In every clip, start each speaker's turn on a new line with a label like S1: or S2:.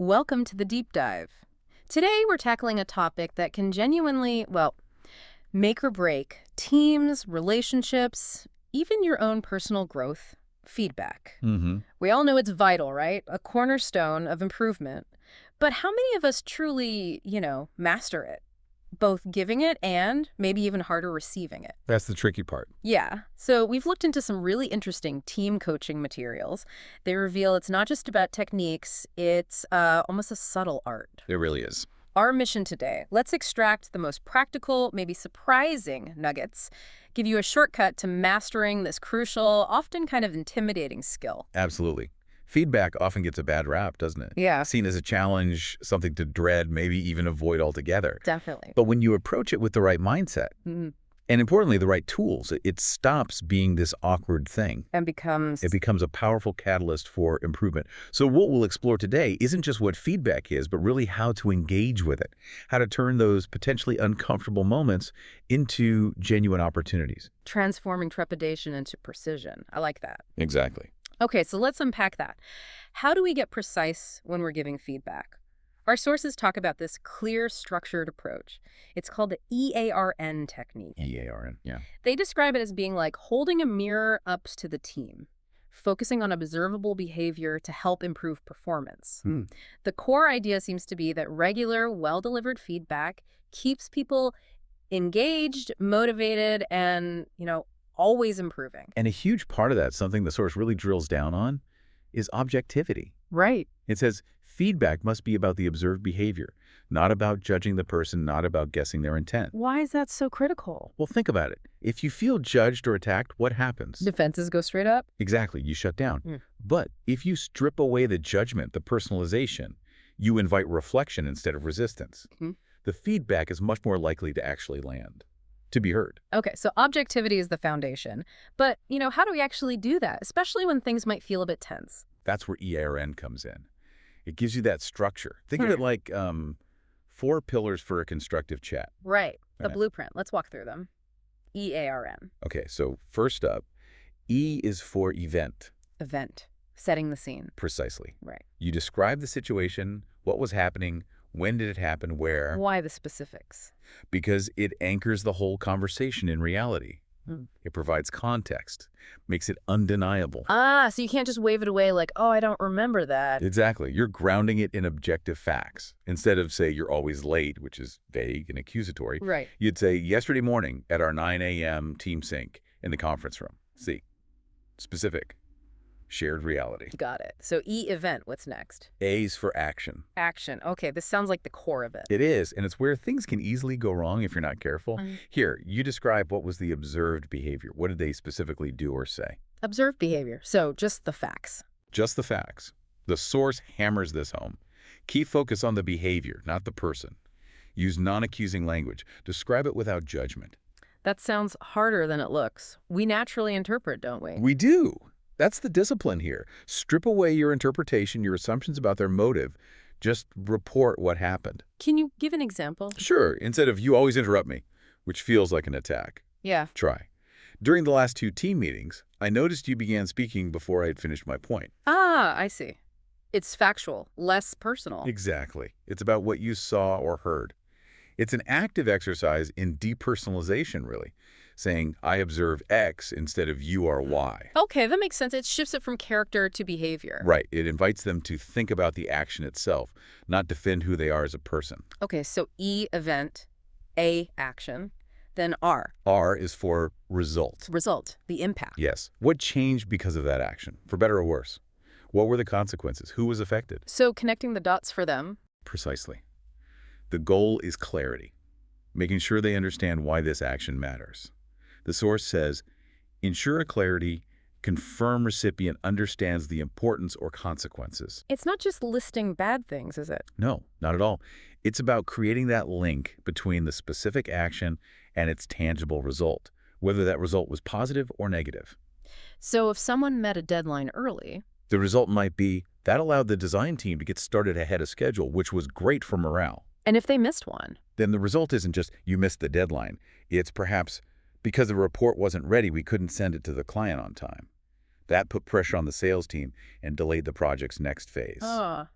S1: Welcome to the deep dive. Today we're tackling a topic that can genuinely, make or break teams, relationships, even your own personal growth, feedback.
S2: Mm-hmm.
S1: We all know it's vital, right? A cornerstone of improvement. But how many of us truly, master it? Both giving it and maybe even harder receiving it.
S2: That's the tricky part.
S1: Yeah. So we've looked into some really interesting team coaching materials. They reveal it's not just about techniques, it's almost a subtle art.
S2: It really is.
S1: Our mission today, let's extract the most practical, maybe surprising nuggets, give you a shortcut to mastering this crucial, often kind of intimidating skill.
S2: Absolutely. Feedback often gets a bad rap, doesn't it?
S1: Yeah.
S2: Seen as a challenge, something to dread, maybe even avoid altogether.
S1: Definitely.
S2: But when you approach it with the right mindset, and importantly, the right tools, it stops being this awkward thing.
S1: And becomes...
S2: It becomes a powerful catalyst for improvement. So what we'll explore today isn't just what feedback is, but really how to engage with it, how to turn those potentially uncomfortable moments into genuine opportunities.
S1: Transforming trepidation into precision. I like that.
S2: Exactly.
S1: Okay, so let's unpack that. How do we get precise when we're giving feedback? Our sources talk about this clear, structured approach. It's called the EARN technique.
S2: EARN, yeah.
S1: They describe it as being like holding a mirror up to the team, focusing on observable behavior to help improve performance. The core idea seems to be that regular, well-delivered feedback keeps people engaged, motivated, and, always improving.
S2: And a huge part of that, something the source really drills down on, is objectivity.
S1: Right.
S2: It says feedback must be about the observed behavior, not about judging the person, not about guessing their intent.
S1: Why is that so critical?
S2: Well, think about it. If you feel judged or attacked, what happens?
S1: Defenses go straight up?
S2: Exactly. You shut down. But if you strip away the judgment, the personalization, you invite reflection instead of resistance. The feedback is much more likely to actually land, to be heard.
S1: Okay, so objectivity is the foundation. But, how do we actually do that, especially when things might feel a bit tense?
S2: That's where EARN comes in. It gives you that structure. Think of it like 4 pillars for a constructive chat.
S1: Right. The blueprint. Let's walk through them. EARN.
S2: Okay, so first up, E is for event.
S1: Event. Setting the scene.
S2: Precisely.
S1: Right.
S2: You describe the situation, what was happening, when did it happen, where.
S1: Why the specifics?
S2: Because it anchors the whole conversation in reality. It provides context, makes it undeniable.
S1: So you can't just wave it away like, oh, I don't remember that.
S2: Exactly. You're grounding it in objective facts. Instead of, say, you're always late, which is vague and accusatory,
S1: Right.
S2: You'd say, yesterday morning at our 9 a.m. team sync in the conference room. See, specific, shared reality.
S1: Got it. So event, what's next?
S2: A's for action.
S1: Action. Okay, this sounds like the core of it.
S2: It is, and it's where things can easily go wrong if you're not careful. Here, you describe what was the observed behavior. What did they specifically do or say?
S1: Observed behavior. So just the facts.
S2: Just the facts. The source hammers this home. Keep focus on the behavior, not the person. Use non-accusing language. Describe it without judgment.
S1: That sounds harder than it looks. We naturally interpret, don't we?
S2: We do. That's the discipline here. Strip away your interpretation, your assumptions about their motive. Just report what happened.
S1: Can you give an example?
S2: Sure. Instead of, you always interrupt me, which feels like an attack.
S1: Yeah.
S2: Try. During the last 2 team meetings, I noticed you began speaking before I had finished my point.
S1: I see. It's factual, less personal.
S2: Exactly. It's about what you saw or heard. It's an active exercise in depersonalization, really. Saying, I observe X instead of you are Y.
S1: Okay, that makes sense. It shifts it from character to behavior.
S2: Right. It invites them to think about the action itself, not defend who they are as a person.
S1: Okay, so E, event, A, action, then R.
S2: R is for result.
S1: Result, the impact.
S2: Yes. What changed because of that action, for better or worse? What were the consequences? Who was affected?
S1: So connecting the dots for them.
S2: Precisely. The goal is clarity, making sure they understand why this action matters. The source says, ensure clarity, confirm recipient understands the importance or consequences.
S1: It's not just listing bad things, is it?
S2: No, not at all. It's about creating that link between the specific action and its tangible result, whether that result was positive or negative.
S1: So if someone met a deadline early,
S2: the result might be that allowed the design team to get started ahead of schedule, which was great for morale.
S1: And if they missed one?
S2: Then the result isn't just you missed the deadline. It's perhaps because the report wasn't ready, we couldn't send it to the client on time. That put pressure on the sales team and delayed the project's next phase.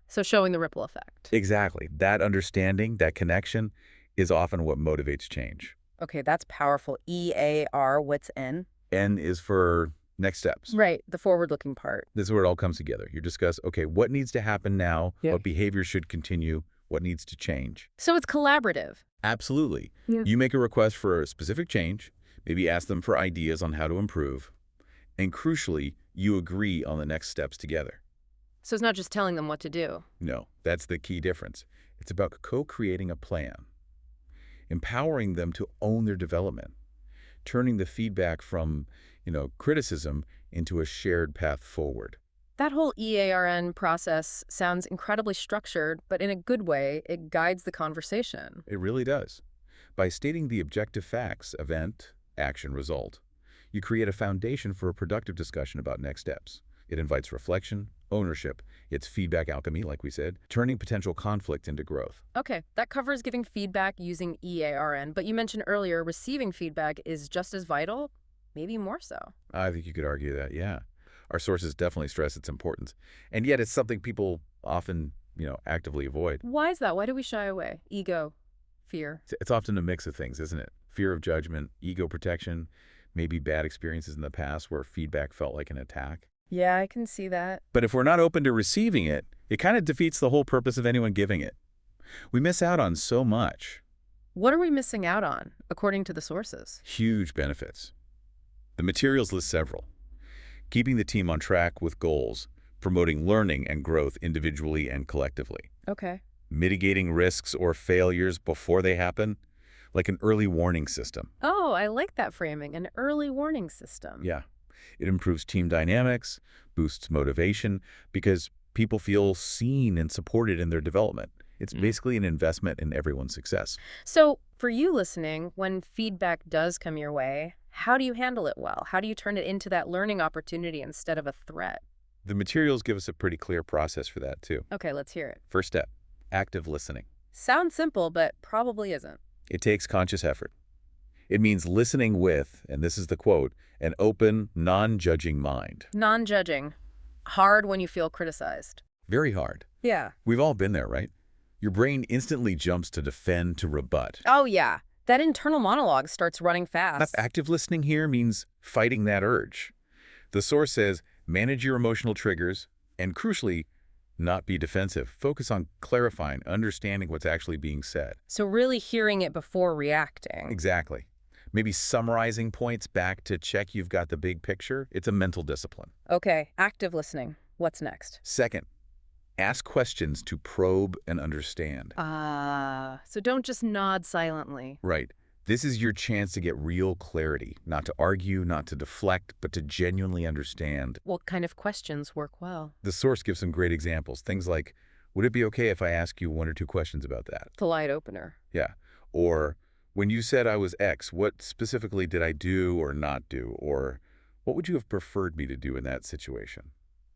S1: So showing the ripple effect.
S2: Exactly. That understanding, that connection, is often what motivates change.
S1: Okay, that's powerful. EAR, what's N?
S2: N is for next steps.
S1: Right, the forward-looking part.
S2: This is where it all comes together. You discuss, okay, what needs to happen now?
S1: Yeah.
S2: What behavior should continue? What needs to change?
S1: So it's collaborative.
S2: Absolutely.
S1: Yeah.
S2: You make a request for a specific change, maybe ask them for ideas on how to improve, and crucially, you agree on the next steps together.
S1: So it's not just telling them what to do.
S2: No, that's the key difference. It's about co-creating a plan, empowering them to own their development, turning the feedback from, criticism into a shared path forward.
S1: That whole EARN process sounds incredibly structured, but in a good way, it guides the conversation.
S2: It really does. By stating the objective facts, event, action, result, you create a foundation for a productive discussion about next steps. It invites reflection, ownership, it's feedback alchemy, like we said, turning potential conflict into growth.
S1: Okay, that covers giving feedback using EARN, but you mentioned earlier receiving feedback is just as vital, maybe more so.
S2: I think you could argue that, yeah. Our sources definitely stress its importance. And yet it's something people often, actively avoid.
S1: Why is that? Why do we shy away? Ego, fear.
S2: It's often a mix of things, isn't it? Fear of judgment, ego protection, maybe bad experiences in the past where feedback felt like an attack.
S1: Yeah, I can see that.
S2: But if we're not open to receiving it, it kind of defeats the whole purpose of anyone giving it. We miss out on so much.
S1: What are we missing out on, according to the sources?
S2: Huge benefits. The materials list several. Keeping the team on track with goals, promoting learning and growth individually and collectively.
S1: Okay.
S2: Mitigating risks or failures before they happen, like an early warning system.
S1: Oh, I like that framing, an early warning system.
S2: Yeah. It improves team dynamics, boosts motivation, because people feel seen and supported in their development. It's basically an investment in everyone's success.
S1: So, for you listening, when feedback does come your way, how do you handle it well? How do you turn it into that learning opportunity instead of a threat?
S2: The materials give us a pretty clear process for that, too.
S1: Okay, let's hear it.
S2: First step, active listening.
S1: Sounds simple, but probably isn't.
S2: It takes conscious effort. It means listening with, and this is the quote, an open, non-judging mind.
S1: Non-judging. Hard when you feel criticized.
S2: Very hard.
S1: Yeah.
S2: We've all been there, right? Your brain instantly jumps to defend, to rebut.
S1: Oh, yeah. That internal monologue starts running fast.
S2: Active listening here means fighting that urge. The source says, manage your emotional triggers, and crucially, not be defensive. Focus on clarifying, understanding what's actually being said.
S1: So really hearing it before reacting.
S2: Exactly. Maybe summarizing points back to check you've got the big picture. It's a mental discipline.
S1: Okay, active listening. What's next?
S2: Second, ask questions to probe and understand.
S1: So don't just nod silently.
S2: Right. This is your chance to get real clarity, not to argue, not to deflect, but to genuinely understand.
S1: What kind of questions work well?
S2: The source gives some great examples. Things like, would it be okay if I ask you one or two questions about that?
S1: Polite opener.
S2: Yeah. Or, when you said I was X, what specifically did I do or not do? Or, what would you have preferred me to do in that situation?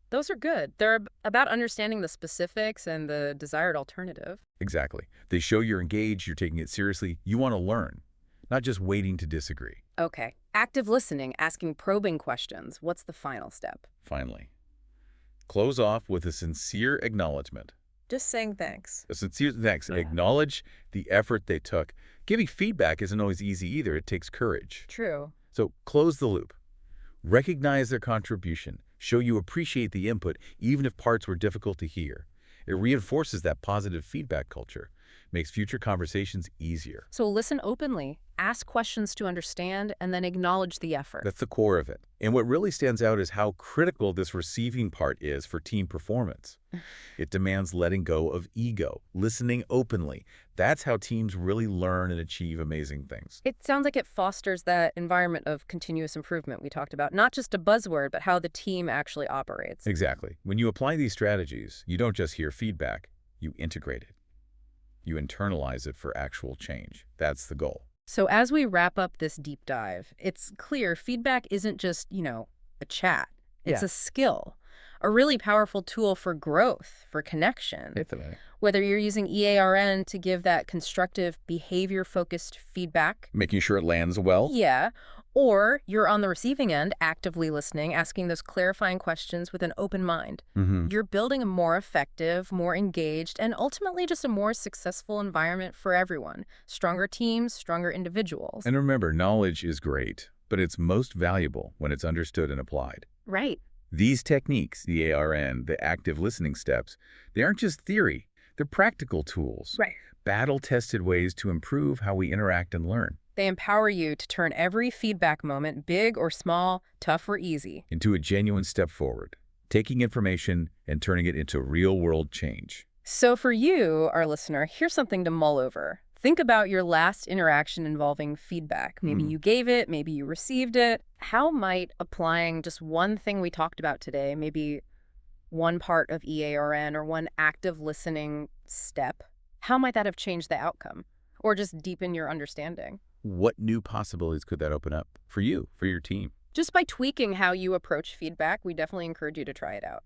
S1: Those are good. They're about understanding the specifics and the desired alternative.
S2: Exactly. They show you're engaged, you're taking it seriously, you want to learn, not just waiting to disagree.
S1: Okay. Active listening, asking probing questions. What's the final step?
S2: Finally, close off with a sincere acknowledgement.
S1: Just saying thanks.
S2: A sincere thanks. Acknowledge the effort they took. Giving feedback isn't always easy either. It takes courage.
S1: True.
S2: So close the loop. Recognize their contribution. Show you appreciate the input, even if parts were difficult to hear. It reinforces that positive feedback culture, makes future conversations easier.
S1: So listen openly, ask questions to understand, and then acknowledge the effort.
S2: That's the core of it. And what really stands out is how critical this receiving part is for team performance. It demands letting go of ego, listening openly. That's how teams really learn and achieve amazing things.
S1: It sounds like it fosters that environment of continuous improvement we talked about, not just a buzzword, but how the team actually operates.
S2: Exactly. When you apply these strategies, you don't just hear feedback, you integrate it. You internalize it for actual change. That's the goal.
S1: So as we wrap up this deep dive, it's clear feedback isn't just, a chat. It's a skill, a really powerful tool for growth, for connection.
S2: Definitely.
S1: Whether you're using EARN to give that constructive, behavior-focused feedback,
S2: Making sure it lands well.
S1: yeah, or you're on the receiving end, actively listening, asking those clarifying questions with an open mind. You're building a more effective, more engaged, and ultimately just a more successful environment for everyone. Stronger teams, stronger individuals.
S2: And remember, knowledge is great, but it's most valuable when it's understood and applied.
S1: Right.
S2: These techniques, the ARN, the active listening steps, they aren't just theory. They're practical tools.
S1: Right.
S2: Battle-tested ways to improve how we interact and learn.
S1: They empower you to turn every feedback moment, big or small, tough or easy,
S2: Into a genuine step forward, taking information and turning it into real-world change.
S1: So for you, our listener, here's something to mull over. Think about your last interaction involving feedback. Maybe you gave it, maybe you received it. How might applying just one thing we talked about today, maybe one part of EARN or one active listening step, how might that have changed the outcome or just deepen your understanding?
S2: What new possibilities could that open up for you, for your team?
S1: Just by tweaking how you approach feedback, we definitely encourage you to try it out.